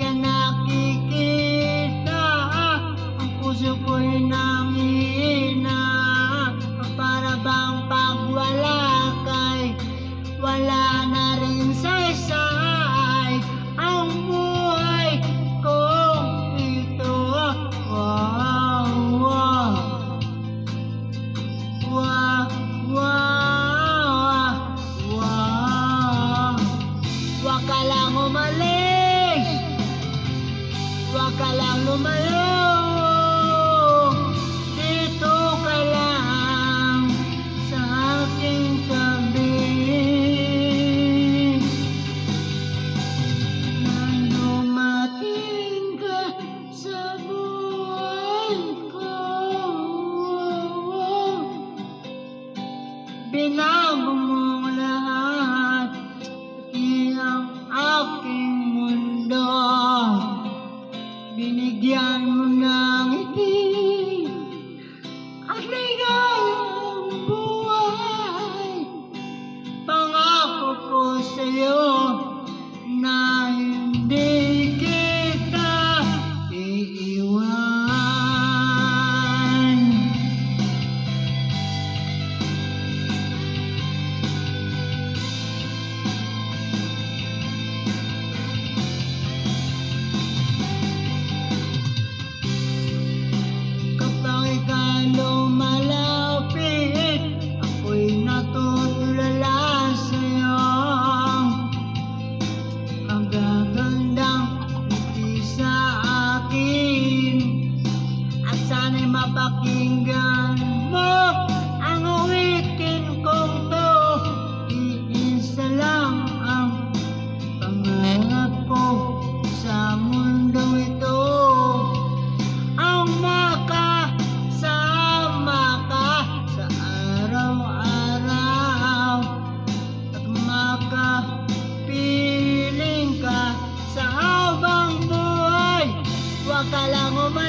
ka nakikita, ang puso ko'y nanghihina. Para bang pag wala kay wala na rin saysay ang buhay kong ito. Wow, wow, wow, wow, wow. Huwag ka lang umalis, huwag ka lang lumayo, dito ka lang sa aking tabi. Nang dumating ka sa buhay ko, binago mo lahat, pati ang aking mundo. Binigyan mo ng ngiti at ligayang buhay. Pangako ko sa'yo na hindi kita iiwan. Kapag ika'y lumalapit, ako'y natutulala sa'yo. Ang gagandang ngiti sa akin, at sana'y mapakinggan mo ang awitin kong to. Iisa lang ang pangarap ko sa mundong ito, ang makasama ka sa araw-araw at makapiling ka sa habang buhay. Huwag ka lang umalis,